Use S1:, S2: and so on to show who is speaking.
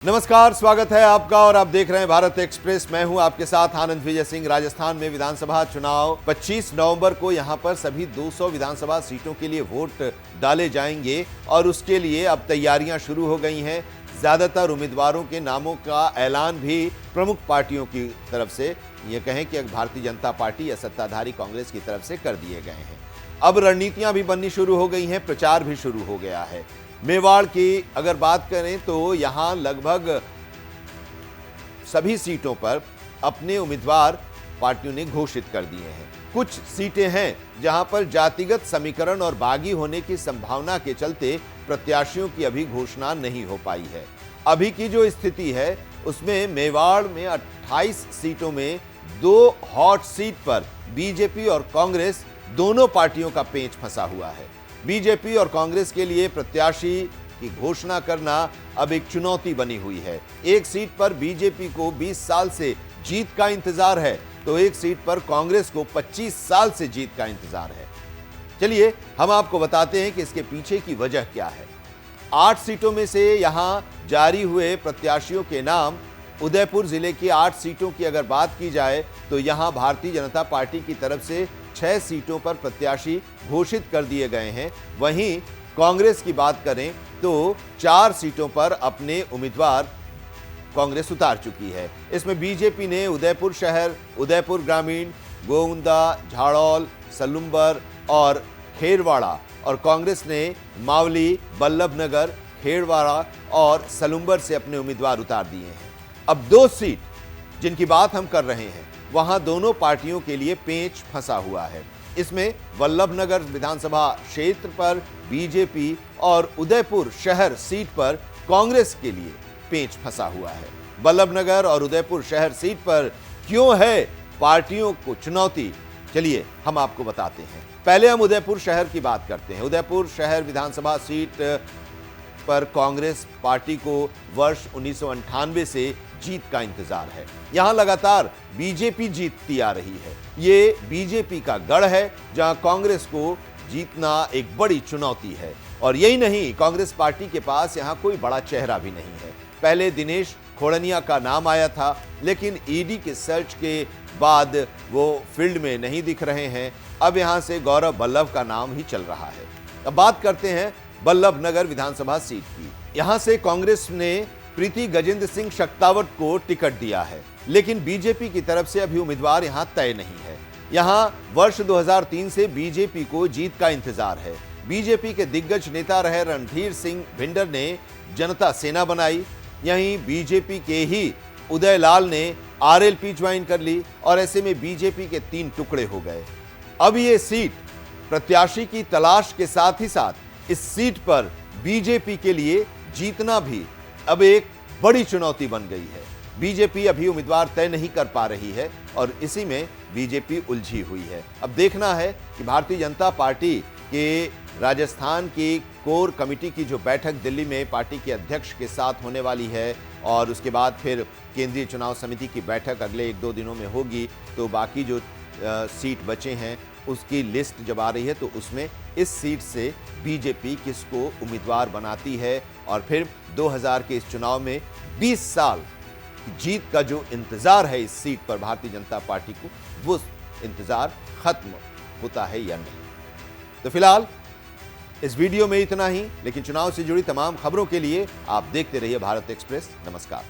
S1: नमस्कार, स्वागत है आपका और आप देख रहे हैं भारत एक्सप्रेस। मैं हूं आपके साथ आनंद विजय सिंह। राजस्थान में विधानसभा चुनाव 25 नवंबर को यहां पर सभी 200 विधानसभा सीटों के लिए वोट डाले जाएंगे और उसके लिए अब तैयारियां शुरू हो गई हैं। ज्यादातर उम्मीदवारों के नामों का ऐलान भी प्रमुख पार्टियों की तरफ से, ये कहें कि भारतीय जनता पार्टी या सत्ताधारी कांग्रेस की तरफ से कर दिए गए हैं। अब रणनीतियां भी बननी शुरू हो गई हैं, प्रचार भी शुरू हो गया है। मेवाड़ की अगर बात करें तो यहां लगभग सभी सीटों पर अपने उम्मीदवार पार्टियों ने घोषित कर दिए हैं। कुछ सीटें हैं जहां पर जातिगत समीकरण और बागी होने की संभावना के चलते प्रत्याशियों की अभी घोषणा नहीं हो पाई है। अभी की जो स्थिति है उसमें मेवाड़ में 28 सीटों में 2 हॉट सीट पर बीजेपी और कांग्रेस दोनों पार्टियों का पेंच फंसा हुआ है। बीजेपी और कांग्रेस के लिए प्रत्याशी की घोषणा करना अब एक चुनौती बनी हुई है। एक सीट पर बीजेपी को 20 साल से जीत का इंतजार है तो एक सीट पर कांग्रेस को 25 साल से जीत का इंतजार है। चलिए हम आपको बताते हैं कि इसके पीछे की वजह क्या है। 8 सीटों में से यहां जारी हुए प्रत्याशियों के नाम, उदयपुर जिले की 8 सीटों की अगर बात की जाए तो यहां भारतीय जनता पार्टी की तरफ से 6 सीटों पर प्रत्याशी घोषित कर दिए गए हैं। वहीं कांग्रेस की बात करें तो 4 सीटों पर अपने उम्मीदवार कांग्रेस उतार चुकी है। इसमें बीजेपी ने उदयपुर शहर, उदयपुर ग्रामीण, गोंदा, झाड़ौल, सलुम्बर और खेरवाड़ा, और कांग्रेस ने मावली, बल्लभनगर, खेरवाड़ा और सलुम्बर से अपने उम्मीदवार उतार दिए हैं। अब 2 सीट जिनकी बात हम कर रहे हैं वहां दोनों पार्टियों के लिए पेंच फंसा हुआ है। इसमें वल्लभनगर विधानसभा क्षेत्र पर बीजेपी और उदयपुर शहर सीट पर कांग्रेस के लिए पेंच फंसा हुआ है। वल्लभनगर और उदयपुर शहर सीट पर क्यों है पार्टियों को चुनौती, चलिए हम आपको बताते हैं। पहले हम उदयपुर शहर की बात करते हैं। उदयपुर शहर विधानसभा सीट पर कांग्रेस पार्टी को वर्ष 1998 से जीत का इंतजार है। यहां लगातार बीजेपी जीतती आ रही है। ये बीजेपी का गढ़ है जहां कांग्रेस को जीतना एक बड़ी चुनौती है। और यही नहीं, कांग्रेस पार्टी के पास यहां कोई बड़ा चेहरा भी नहीं है। पहले दिनेश खोड़निया का नाम आया था, लेकिन ईडी के सर्च के बाद वो फील्ड में नहीं दिख रहे हैं। अब यहां से गौरव बल्लभ का नाम ही चल रहा है। अब बात करते हैं बल्लभनगर विधानसभा सीट की। यहां से कांग्रेस ने प्रीति गजेंद्र सिंह शक्तावत को टिकट दिया है, लेकिन बीजेपी की तरफ से अभी उम्मीदवार यहां तय नहीं है। यहां वर्ष 2003 से बीजेपी को जीत का इंतजार है। बीजेपी के दिग्गज नेता रहे रणधीर सिंह भिंडर ने जनता सेना बनाई। यहीं बीजेपी के ही उदय लाल ने आरएलपी ज्वाइन कर ली और ऐसे में बीजेपी के 3 टुकड़े हो गए। अब ये सीट प्रत्याशी की तलाश के साथ ही साथ इस सीट पर बीजेपी के लिए जीतना भी अब एक बड़ी चुनौती बन गई है। बीजेपी अभी उम्मीदवार तय नहीं कर पा रही है और इसी में बीजेपी उलझी हुई है। अब देखना है कि भारतीय जनता पार्टी के राजस्थान की कोर कमेटी की जो बैठक दिल्ली में पार्टी के अध्यक्ष के साथ होने वाली है और उसके बाद फिर केंद्रीय चुनाव समिति की बैठक अगले 1-2 दिनों में होगी, तो बाकी जो सीट बचे हैं उसकी लिस्ट जब आ रही है तो उसमें इस सीट से बीजेपी किसको उम्मीदवार बनाती है और फिर 2000 के इस चुनाव में 20 साल जीत का जो इंतजार है इस सीट पर भारतीय जनता पार्टी को, वो इंतजार खत्म होता है या नहीं। तो फिलहाल इस वीडियो में इतना ही, लेकिन चुनाव से जुड़ी तमाम खबरों के लिए आप देखते रहिए भारत एक्सप्रेस। नमस्कार।